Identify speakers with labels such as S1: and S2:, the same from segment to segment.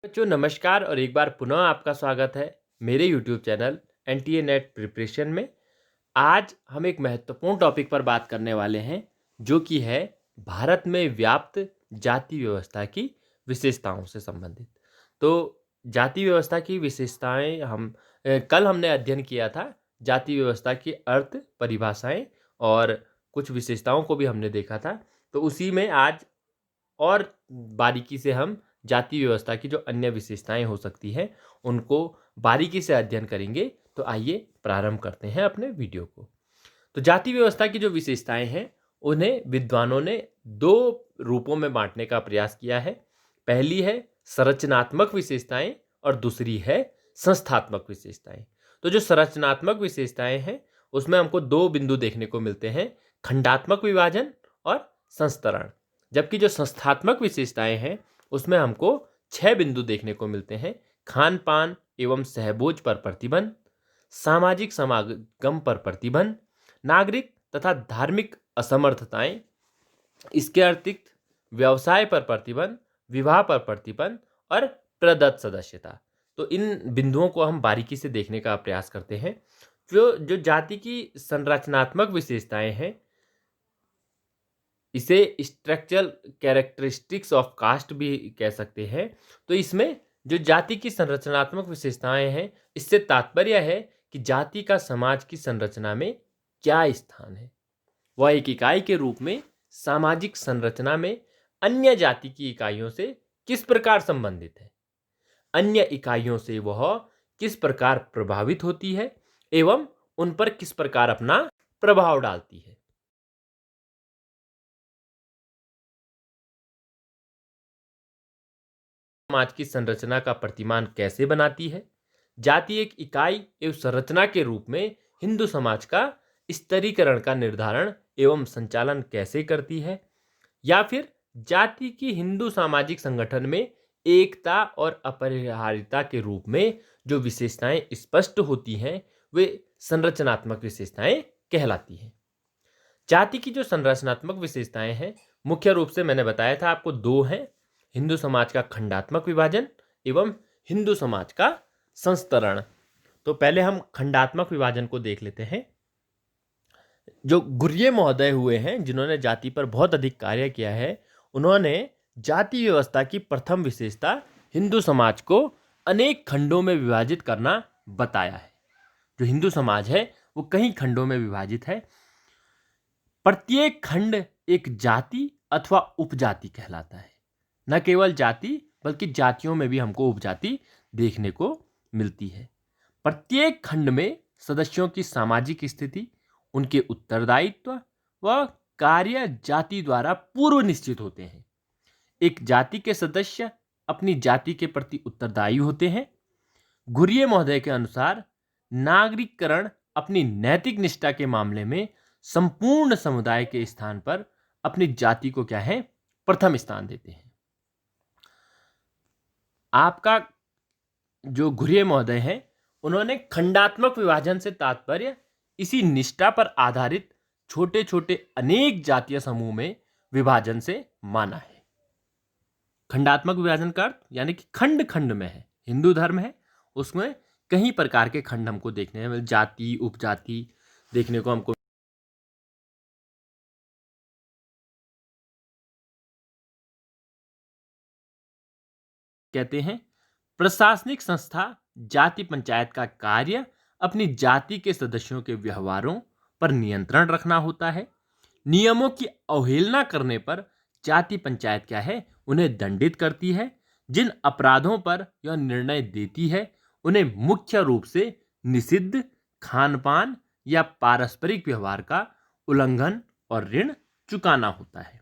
S1: बच्चों नमस्कार और एक बार पुनः आपका स्वागत है मेरे YouTube channel NTA net preparation में। आज हम एक महत्वपूर्ण टॉपिक पर बात करने वाले हैं जो कि है भारत में व्याप्त जाति व्यवस्था की विशेषताओं से संबंधित। तो जाति व्यवस्था की विशेषताएं कल हमने अध्ययन किया था। जाति व्यवस्था की अर्थ परिभाषाएं और कुछ विशेषताओं को भी हमने देखा था। तो उसी में आज और बारीकी से हम जाति व्यवस्था की जो अन्य विशेषताएं हो सकती हैं उनको बारीकी से अध्ययन करेंगे। तो आइए प्रारंभ करते हैं अपने वीडियो को। तो जाति व्यवस्था की जो विशेषताएं हैं उन्हें विद्वानों ने दो रूपों में बांटने का प्रयास किया है। पहली है संरचनात्मक विशेषताएं और दूसरी है संस्थात्मक विशेषताएं। तो जो संरचनात्मक विशेषताएं हैं उसमें हमको दो बिंदु देखने को मिलते हैं, खंडात्मक विभाजन और संस्तरण। जबकि जो संस्थात्मक विशेषताएं हैं उसमें हमको 6 बिंदु देखने को मिलते हैं, खान पान एवं सहभोज पर प्रतिबंध, सामाजिक समागम पर प्रतिबंध, नागरिक तथा धार्मिक असमर्थताएं, इसके अतिरिक्त व्यवसाय पर प्रतिबंध, विवाह पर प्रतिबंध और प्रदत्त सदस्यता। तो इन बिंदुओं को हम बारीकी से देखने का प्रयास करते हैं। जो जो जाति की संरचनात्मक विशेषताएं हैं इसे स्ट्रक्चरल कैरेक्टरिस्टिक्स ऑफ कास्ट भी कह सकते हैं। तो इसमें जो जाति की संरचनात्मक विशेषताएं हैं इससे तात्पर्य है कि जाति का समाज की संरचना में क्या स्थान है। वह एक इकाई के रूप में सामाजिक संरचना में अन्य जाति की इकाइयों से किस प्रकार संबंधित है, अन्य इकाइयों से वह किस प्रकार प्रभावित होती है एवं उन पर किस प्रकार अपना प्रभाव डालती है। समाज की संरचना का प्रतिमान कैसे बनाती है। जाति एक इकाई एवं संरचना के रूप में हिंदू समाज का स्तरीकरण का निर्धारण एवं संचालन कैसे करती है, या फिर जाति की हिंदू सामाजिक संगठन में एकता और अपरिहार्यता के रूप में जो विशेषताएं स्पष्ट होती हैं वे संरचनात्मक विशेषताएं कहलाती हैं। जाति की जो संरचनात्मक विशेषताएं हैं मुख्य रूप से मैंने बताया था आपको दो हैं, हिंदू समाज का खंडात्मक विभाजन एवं हिंदू समाज का संस्तरण। तो पहले हम खंडात्मक विभाजन को देख लेते हैं। जो गुर्ये महोदय हुए हैं जिन्होंने जाति पर बहुत अधिक कार्य किया है, उन्होंने जाति व्यवस्था की प्रथम विशेषता हिंदू समाज को अनेक खंडों में विभाजित करना बताया है। जो हिंदू समाज है वो कई खंडों में विभाजित है। प्रत्येक खंड एक जाति अथवा उपजाति कहलाता है। न केवल जाति बल्कि जातियों में भी हमको उपजाति देखने को मिलती है। प्रत्येक खंड में सदस्यों की सामाजिक स्थिति, उनके उत्तरदायित्व व कार्य जाति द्वारा पूर्व निश्चित होते हैं। एक जाति के सदस्य अपनी जाति के प्रति उत्तरदायी होते हैं। गुर्ये महोदय के अनुसार नागरिककरण अपनी नैतिक निष्ठा के मामले में संपूर्ण समुदाय के स्थान पर अपनी जाति को क्या है, प्रथम स्थान देते हैं। आपका जो गुर्ये महोदय हैं उन्होंने खंडात्मक विभाजन से तात्पर्य इसी निष्ठा पर आधारित छोटे छोटे अनेक जातीय समूह में विभाजन से माना है। खंडात्मक विभाजन का अर्थ यानी कि खंड खंड में है, हिंदू धर्म है उसमें कई प्रकार के खंड हमको देखने हैं, जाति उपजाति देखने को हमको कहते हैं। प्रशासनिक संस्था जाति पंचायत का कार्य अपनी जाति के सदस्यों के व्यवहारों पर नियंत्रण रखना होता है। नियमों की अवहेलना करने पर जाति पंचायत क्या है, उन्हें दंडित करती है। जिन अपराधों पर यह निर्णय देती है उन्हें मुख्य रूप से निषिद्ध खानपान या पारस्परिक व्यवहार का उल्लंघन और ऋण चुकाना होता है।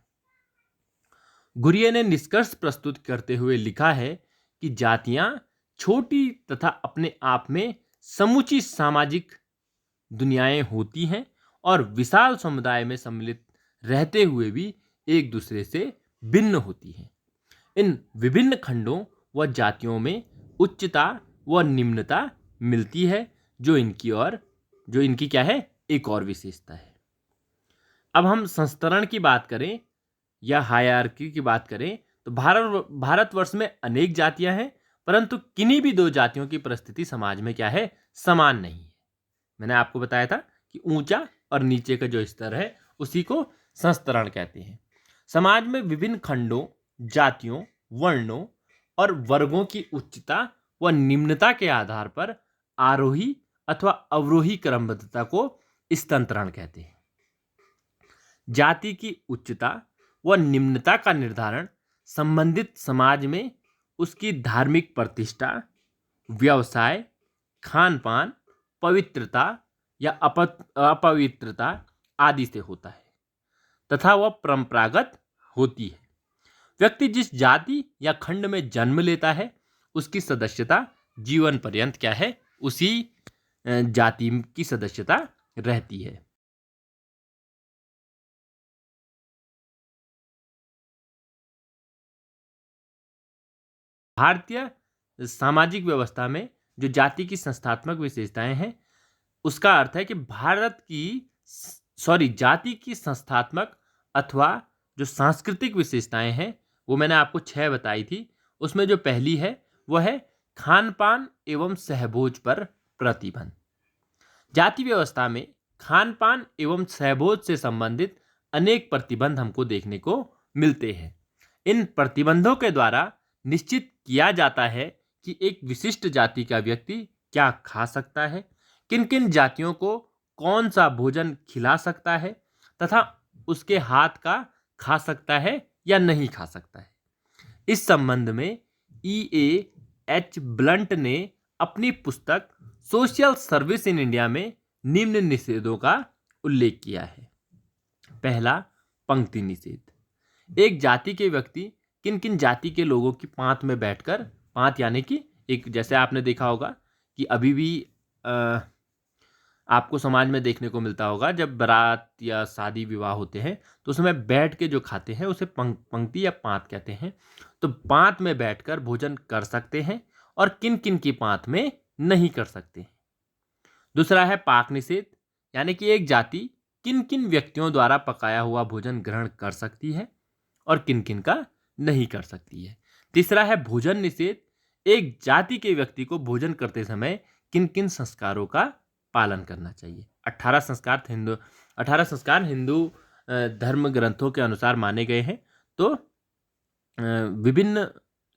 S1: गुर्ये ने निष्कर्ष प्रस्तुत करते हुए लिखा है कि जातियां छोटी तथा अपने आप में समुची सामाजिक दुनियाएं होती हैं और विशाल समुदाय में सम्मिलित रहते हुए भी एक दूसरे से भिन्न होती हैं। इन विभिन्न खंडों व जातियों में उच्चता व निम्नता मिलती है जो इनकी क्या है, एक और विशेषता है। अब हम संस्तरण की बात करें या हायरार्की की बात करें तो भारतवर्ष में अनेक जातियां हैं परंतु किन्हीं भी दो जातियों की परिस्थिति समाज में क्या है, समान नहीं है। मैंने आपको बताया था कि ऊंचा और नीचे का जो स्तर है उसी को संस्तरण कहते हैं। समाज में विभिन्न खंडों, जातियों, वर्णों और वर्गों की उच्चता व निम्नता के आधार पर आरोही अथवा अवरोही क्रमबद्धता को स्तंत्रण कहते हैं। जाति की उच्चता व निम्नता का निर्धारण संबंधित समाज में उसकी धार्मिक प्रतिष्ठा, व्यवसाय, खान पान, पवित्रता या अपवित्रता आदि से होता है तथा वह परंपरागत होती है। व्यक्ति जिस जाति या खंड में जन्म लेता है उसकी सदस्यता जीवन पर्यंत क्या है, उसी जाति की सदस्यता रहती है। भारतीय सामाजिक व्यवस्था में जो जाति की संस्थात्मक विशेषताएं हैं उसका अर्थ है कि जाति की संस्थात्मक अथवा जो सांस्कृतिक विशेषताएं हैं वो मैंने आपको 6 बताई थी। उसमें जो पहली है वह है खान पान एवं सहभोज पर प्रतिबंध। जाति व्यवस्था में खान पान एवं सहभोज से संबंधित अनेक प्रतिबंध हमको देखने को मिलते हैं। इन प्रतिबंधों के द्वारा निश्चित किया जाता है कि एक विशिष्ट जाति का व्यक्ति क्या खा सकता है, किन किन जातियों को कौन सा भोजन खिला सकता है तथा उसके हाथ का खा सकता है या नहीं खा सकता है। इस संबंध में E.A.H. ब्लंट ने अपनी पुस्तक सोशल सर्विस इन इंडिया में निम्न निषेधों का उल्लेख किया है। पहला, पंक्ति निषेध। एक जाति के व्यक्ति किन किन जाति के लोगों की पांत में बैठकर, पांत यानी कि एक, जैसे आपने देखा होगा कि अभी भी आपको समाज में देखने को मिलता होगा जब बारात या शादी विवाह होते हैं तो उसमें बैठ के जो खाते हैं उसे पंक्ति या पांत कहते हैं। तो पांत में बैठकर भोजन कर सकते हैं और किन किन की पांत में नहीं कर सकते हैं। दूसरा है पाक निषेध, यानी कि एक जाति किन किन व्यक्तियों द्वारा पकाया हुआ भोजन ग्रहण कर सकती है और किन किन का नहीं कर सकती है। तीसरा है भोजन निषेध, एक जाति के व्यक्ति को भोजन करते समय किन किन संस्कारों का पालन करना चाहिए। 18 संस्कार हिंदू धर्म ग्रंथों के अनुसार माने गए हैं। तो विभिन्न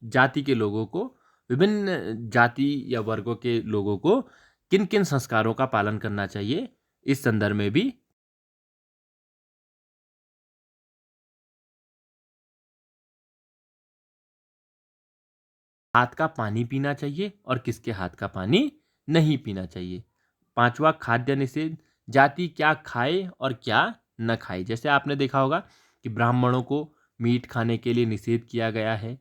S1: जाति के लोगों को, विभिन्न जाति या वर्गों के लोगों को किन किन संस्कारों का पालन करना चाहिए, इस संदर्भ में भी हाथ का पानी पीना चाहिए और किसके हाथ का पानी नहीं पीना चाहिए। पांचवा, खाद्य निषेध, जाति क्या खाए और क्या न खाए। जैसे आपने देखा होगा कि ब्राह्मणों को मीट खाने के लिए निषेध किया गया है।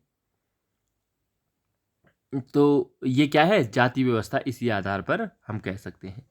S1: तो ये क्या है, जाति व्यवस्था इसी आधार पर हम कह सकते हैं।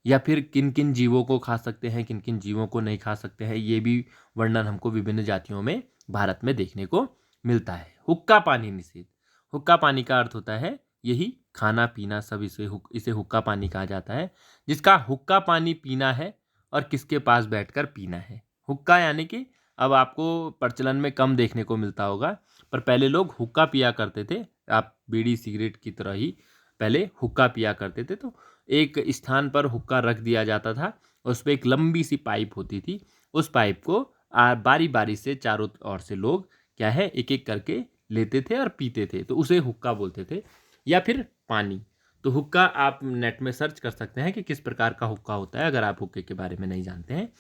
S1: या फिर किन किन जीवों को खा सकते हैं, किन किन जीवों को नहीं खा सकते हैं, ये भी वर्णन हमको विभिन्न जातियों में भारत में देखने को मिलता है। हुक्का पानी निषेध। हुक्का पानी का अर्थ होता है यही खाना पीना, सब इसे हुक्का पानी कहा जाता है। जिसका हुक्का पानी पीना है और किसके पास बैठकर पीना है। हुक्का यानी कि अब आपको प्रचलन में कम देखने को मिलता होगा, पर पहले लोग हुक्का पिया करते थे। आप बीड़ी सिगरेट की तरह ही पहले हुक्का पिया करते थे। तो एक स्थान पर हुक्का रख दिया जाता था, उस पर एक लंबी सी पाइप होती थी। उस पाइप को बारी बारी से चारों ओर से लोग क्या है एक एक करके लेते थे और पीते थे, तो उसे हुक्का बोलते थे। या फिर पानी, तो हुक्का आप नेट में सर्च कर सकते हैं कि किस प्रकार का हुक्का होता है, अगर आप हुक्के के बारे में नहीं जानते हैं।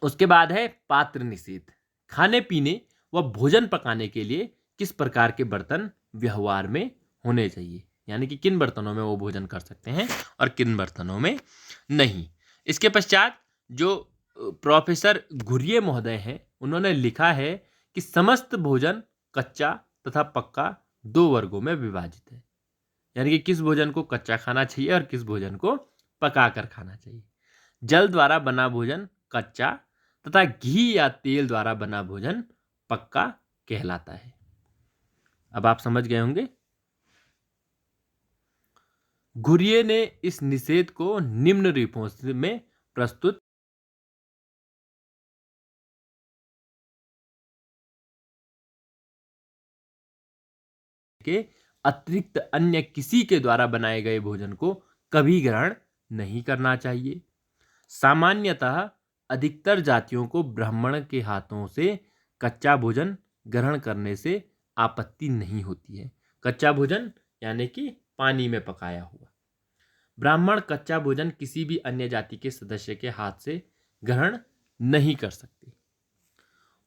S1: उसके बाद है पात्र निषेध। खाने पीने व भोजन पकाने के लिए किस प्रकार के बर्तन व्यवहार में होने चाहिए, यानी कि किन बर्तनों में वो भोजन कर सकते हैं और किन बर्तनों में नहीं। इसके पश्चात जो प्रोफेसर घुरिये महोदय हैं, उन्होंने लिखा है कि समस्त भोजन कच्चा तथा पक्का 2 वर्गों में विभाजित है। यानी कि किस भोजन को कच्चा खाना चाहिए और किस भोजन को पका कर खाना चाहिए। जल द्वारा बना भोजन कच्चा तथा घी या तेल द्वारा बना भोजन पक्का कहलाता है। अब आप समझ गए होंगे। घुरिये ने इस निषेध को निम्न रूपों में प्रस्तुत के अतिरिक्त अन्य किसी के द्वारा बनाए गए भोजन को कभी ग्रहण नहीं करना चाहिए। सामान्यतः अधिकतर जातियों को ब्राह्मण के हाथों से कच्चा भोजन ग्रहण करने से आपत्ति नहीं होती है। कच्चा भोजन यानी कि पानी में पकाया हुआ। ब्राह्मण कच्चा भोजन किसी भी अन्य जाति के सदस्य के हाथ से ग्रहण नहीं कर सकते।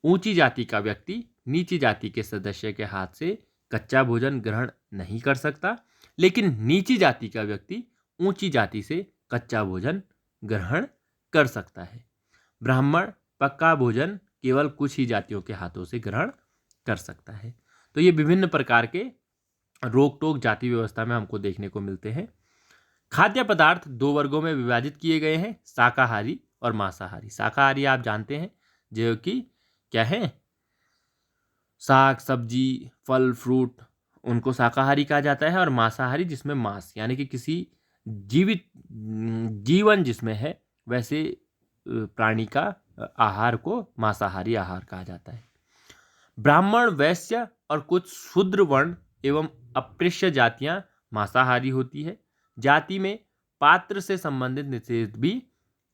S1: ऊंची जाति का व्यक्ति नीची जाति के सदस्य के हाथ से कच्चा भोजन ग्रहण नहीं कर सकता, लेकिन नीची जाति का व्यक्ति ऊंची जाति से कच्चा भोजन ग्रहण कर सकता है। ब्राह्मण पक्का भोजन केवल कुछ ही जातियों के हाथों से ग्रहण कर सकता है। तो ये विभिन्न प्रकार के रोक टोक जाति व्यवस्था में हमको देखने को मिलते हैं। खाद्य पदार्थ दो वर्गों में विभाजित किए गए हैं, शाकाहारी और मांसाहारी। शाकाहारी आप जानते हैं जो कि क्या है, साग सब्जी फल फ्रूट, उनको शाकाहारी कहा जाता है। और मांसाहारी जिसमें मांस यानी कि किसी जीवित जीवन जिसमें है वैसे प्राणी का आहार को मांसाहारी आहार कहा जाता है। ब्राह्मण, वैश्य और कुछ शूद्र वर्ण एवं अस्पृश्य जातियां मांसाहारी होती है। जाति में पात्र से संबंधित निषेध भी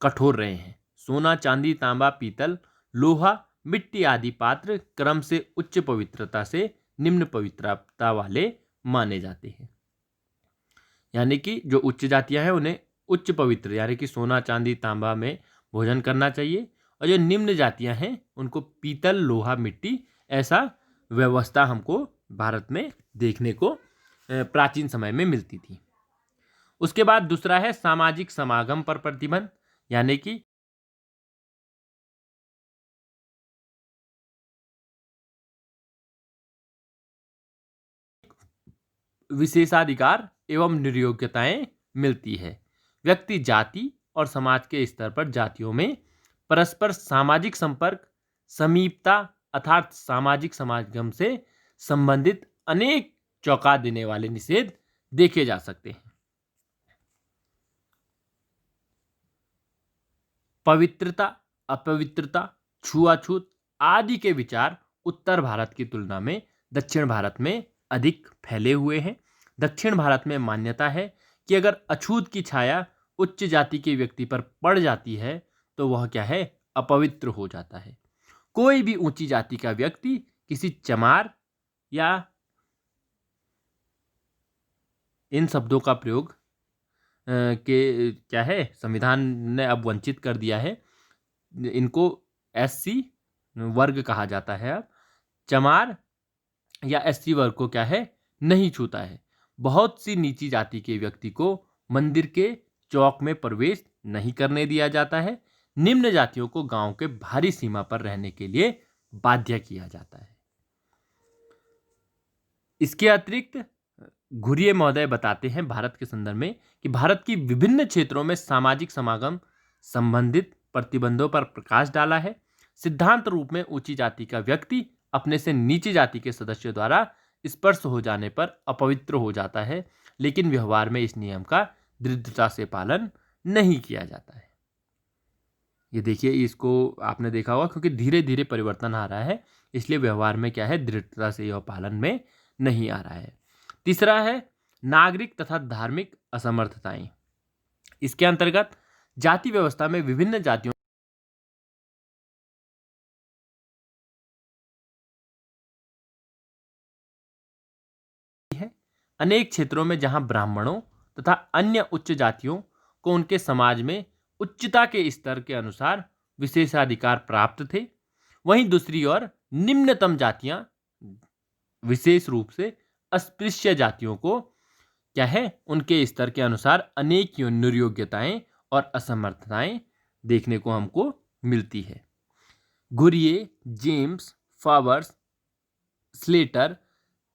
S1: कठोर रहे हैं। सोना, चांदी, तांबा, पीतल, लोहा, मिट्टी आदि पात्र क्रम से उच्च पवित्रता से निम्न पवित्रता वाले माने जाते हैं। यानी कि जो उच्च जातियां हैं उन्हें उच्च पवित्र यानी कि सोना, चांदी, तांबा में भोजन करना चाहिए, और जो निम्न जातियां हैं उनको पीतल, लोहा, मिट्टी, ऐसा व्यवस्था हमको भारत में देखने को प्राचीन समय में मिलती थी। उसके बाद दूसरा है सामाजिक समागम पर प्रतिबंध, यानी कि विशेषाधिकार एवं निर्योग्यताएं मिलती है। व्यक्ति जाति और समाज के स्तर पर जातियों में परस्पर सामाजिक संपर्क, समीपता अर्थात सामाजिक समागम से संबंधित अनेक चौंका देने वाले निषेध देखे जा सकते हैं। पवित्रता, अपवित्रता, छुआछूत आदि के विचार उत्तर भारत की तुलना में दक्षिण भारत में अधिक फैले हुए हैं। दक्षिण भारत में मान्यता है कि अगर अछूत की छाया उच्च जाति के व्यक्ति पर पड़ जाती है तो वह क्या है, अपवित्र हो जाता है। कोई भी ऊंची जाति का व्यक्ति किसी चमार या इन शब्दों का प्रयोग के क्या है, संविधान ने अब वंचित कर दिया है। इनको एससी वर्ग कहा जाता है। अब चमार या एससी वर्ग को क्या है, नहीं छूता है। बहुत सी नीची जाति के व्यक्ति को मंदिर के चौक में प्रवेश नहीं करने दिया जाता है। निम्न जातियों को गांव के बाहरी सीमा पर रहने के लिए बाध्य किया जाता है। इसके अतिरिक्त घुरिये महोदय बताते हैं भारत के संदर्भ में कि भारत की विभिन्न क्षेत्रों में सामाजिक समागम संबंधित प्रतिबंधों पर प्रकाश डाला है। सिद्धांत रूप में ऊंची जाति का व्यक्ति अपने से नीची जाति के सदस्यों द्वारा स्पर्श हो जाने पर अपवित्र हो जाता है, लेकिन व्यवहार में इस नियम का दृढ़ता से पालन नहीं किया जाता है। ये देखिए, इसको आपने देखा होगा क्योंकि धीरे धीरे परिवर्तन आ रहा है, इसलिए व्यवहार में क्या है, दृढ़ता से यह पालन में नहीं आ रहा है। तीसरा है नागरिक तथा धार्मिक असमर्थताएं। इसके अंतर्गत जाति व्यवस्था में विभिन्न जातियों है। अनेक क्षेत्रों में जहां ब्राह्मणों तथा अन्य उच्च जातियों को उनके समाज में उच्चता के स्तर के अनुसार विशेषाधिकार प्राप्त थे, वहीं दूसरी ओर निम्नतम जातियां विशेष रूप से अस्पृश्य जातियों को क्या है, उनके स्तर के अनुसार अनेक निर्योग्यताएं और असमर्थताएं देखने को हमको मिलती है। घुरिये, जेम्स, फावर्स, स्लेटर,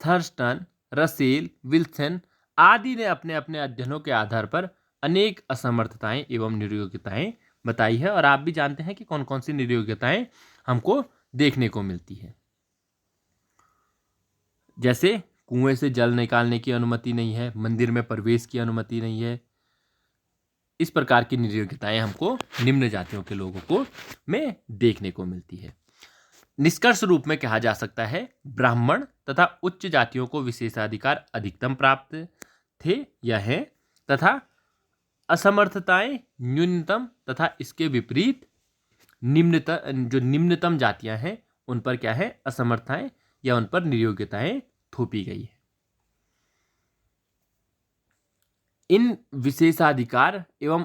S1: थर्स्टन, रसेल, विल्सन आदि ने अपने अपने अध्ययनों के आधार पर अनेक असमर्थताएं एवं निर्योग्यताएं बताई है, और आप भी जानते हैं कि कौन कौन सी निर्योग्यताएं हमको देखने को मिलती है। जैसे कुएं से जल निकालने की अनुमति नहीं है, मंदिर में प्रवेश की अनुमति नहीं है। इस प्रकार की निर्योग्यताएं हमको निम्न जातियों के लोगों को में देखने को मिलती है। निष्कर्ष रूप में कहा जा सकता है ब्राह्मण तथा उच्च जातियों को विशेषाधिकार अधिकतम प्राप्त थे या हैं, तथा असमर्थताएं न्यूनतम, तथा इसके विपरीत निम्नतम जातियां हैं उन पर क्या है, असमर्थताएं या उन पर नियोग्यताएं थोपी गई है। इन विशेषाधिकार एवं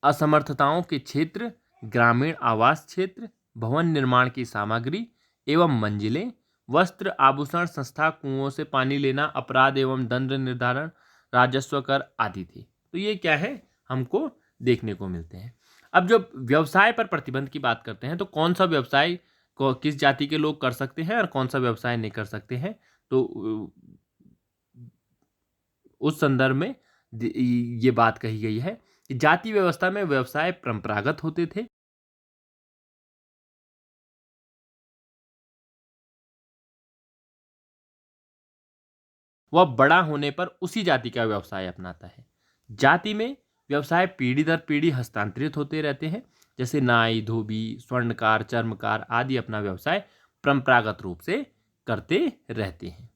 S1: असमर्थताओं के क्षेत्र ग्रामीण आवास क्षेत्र, भवन निर्माण की सामग्री एवं मंजिलें, वस्त्र आभूषण, संस्था, कुओं से पानी लेना, अपराध एवं दंड निर्धारण, राजस्व कर आदि थे। तो ये क्या है, हमको देखने को मिलते हैं। अब जब व्यवसाय पर प्रतिबंध की बात करते हैं तो कौन सा व्यवसाय को किस जाति के लोग कर सकते हैं और कौन सा व्यवसाय नहीं कर सकते हैं, तो उस संदर्भ में ये बात कही गई है कि जाति व्यवस्था में व्यवसाय परंपरागत होते थे। वह बड़ा होने पर उसी जाति का व्यवसाय अपनाता है। जाति में व्यवसाय पीढ़ी दर पीढ़ी हस्तांतरित होते रहते हैं। जैसे नाई, धोबी, स्वर्णकार, चर्मकार आदि अपना व्यवसाय परंपरागत रूप से करते रहते हैं।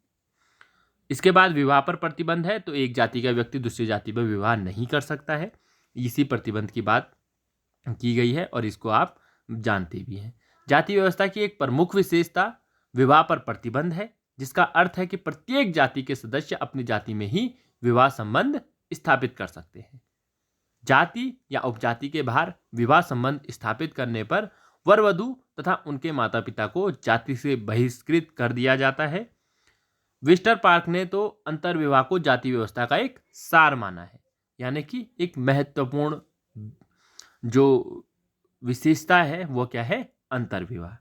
S1: इसके बाद विवाह पर प्रतिबंध है, तो एक जाति का व्यक्ति दूसरी जाति पर विवाह नहीं कर सकता है। इसी प्रतिबंध की बात की गई है और इसको आप जानते भी हैं। जाति व्यवस्था की एक प्रमुख विशेषता विवाह पर प्रतिबंध है, जिसका अर्थ है कि प्रत्येक जाति के सदस्य अपनी जाति में ही विवाह संबंध स्थापित कर सकते हैं। जाति या उपजाति के बाहर विवाह संबंध स्थापित करने पर वर वधू तथा उनके माता पिता को जाति से बहिष्कृत कर दिया जाता है। विस्टर पार्क ने तो अंतर्विवाह को जाति व्यवस्था का एक सार माना है, यानी कि एक महत्वपूर्ण जो विशेषता है वो क्या है, अंतर्विवाह।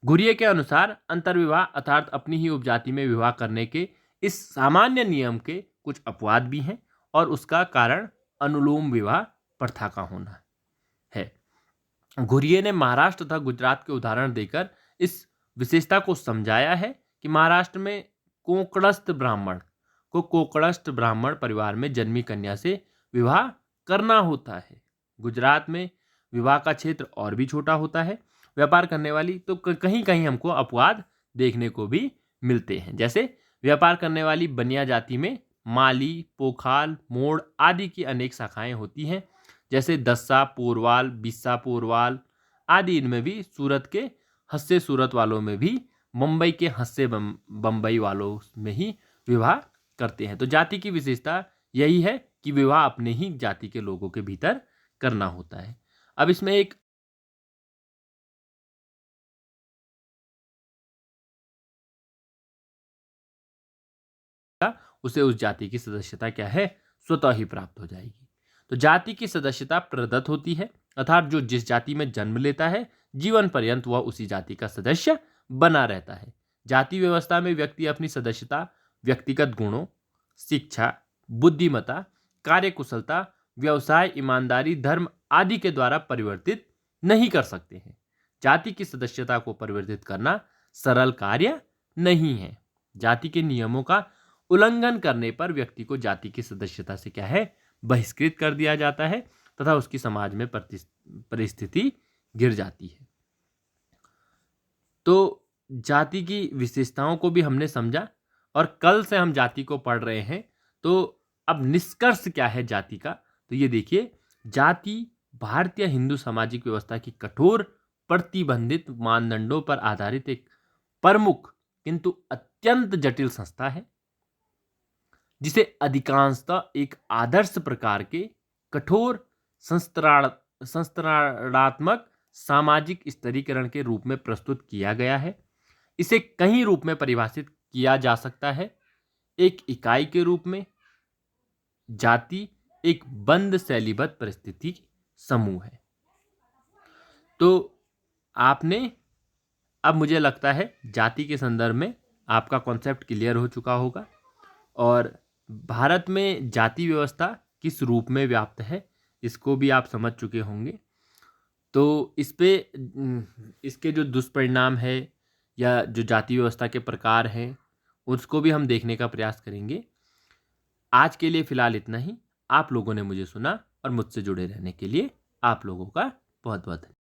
S1: घुरिये के अनुसार अंतर्विवाह अर्थात अपनी ही उपजाति में विवाह करने के इस सामान्य नियम के कुछ अपवाद भी हैं और उसका कारण अनुलोम विवाह प्रथा का होना है। घुरिये ने महाराष्ट्र तथा गुजरात के उदाहरण देकर इस विशेषता को समझाया है कि महाराष्ट्र में कोकणस्थ ब्राह्मण परिवार में जन्मी कन्या से विवाह करना होता है। गुजरात में विवाह का क्षेत्र और भी छोटा होता है। व्यापार करने वाली तो कहीं कहीं हमको अपवाद देखने को भी मिलते हैं। जैसे व्यापार करने वाली बनिया जाति में माली, पोखाल, मोड़ आदि की अनेक शाखाएं होती हैं। जैसे दस्सा, पोरवाल, बिस्सा पोरवाल आदि, इनमें भी सूरत के हस्से सूरत वालों में भी मुंबई के हस्से बम्बई वालों में ही विवाह करते हैं। तो जाति की विशेषता यही है कि विवाह अपने ही जाति के लोगों के भीतर करना होता है। अब इसमें एक उसे उस जाति की सदस्यता क्या है, स्वतः ही प्राप्त हो जाएगी। तो जाति की सदस्यता प्रदत्त होती है, अर्थात जो जिस जाति में जन्म लेता है जीवन पर्यंत वह उसी जाति का सदस्य बना रहता है। जाति व्यवस्था में व्यक्ति अपनी सदस्यता व्यक्तिगत गुणों, शिक्षा, बुद्धिमत्ता, कार्यकुशलता, व्यवसाय, ईमानदारी, धर्म आदि के द्वारा परिवर्तित नहीं कर सकते हैं। जाति की सदस्यता को परिवर्तित करना सरल कार्य नहीं है। जाति के नियमों का उल्लंघन करने पर व्यक्ति को जाति की सदस्यता से क्या है, बहिष्कृत कर दिया जाता है तथा उसकी समाज में परिस्थिति गिर जाती है। तो जाति की विशेषताओं को भी हमने समझा और कल से हम जाति को पढ़ रहे हैं। तो अब निष्कर्ष क्या है जाति का, तो ये देखिए, जाति भारतीय हिंदू सामाजिक व्यवस्था की कठोर प्रतिबंधित मानदंडों पर आधारित एक प्रमुख किंतु अत्यंत जटिल संस्था है, जिसे अधिकांशतः एक आदर्श प्रकार के कठोर संस्करणात्मक सामाजिक स्तरीकरण के रूप में प्रस्तुत किया गया है। इसे कई रूप में परिभाषित किया जा सकता है। एक इकाई के रूप में जाति एक बंद शैलीबद्ध परिस्थिति समूह है। तो आपने, अब मुझे लगता है जाति के संदर्भ में आपका कॉन्सेप्ट क्लियर हो चुका होगा और भारत में जाति व्यवस्था किस रूप में व्याप्त है इसको भी आप समझ चुके होंगे। तो इस पे इसके जो दुष्परिणाम है या जो जाति व्यवस्था के प्रकार हैं उसको भी हम देखने का प्रयास करेंगे। आज के लिए फ़िलहाल इतना ही। आप लोगों ने मुझे सुना और मुझसे जुड़े रहने के लिए आप लोगों का बहुत बहुत धन्यवाद।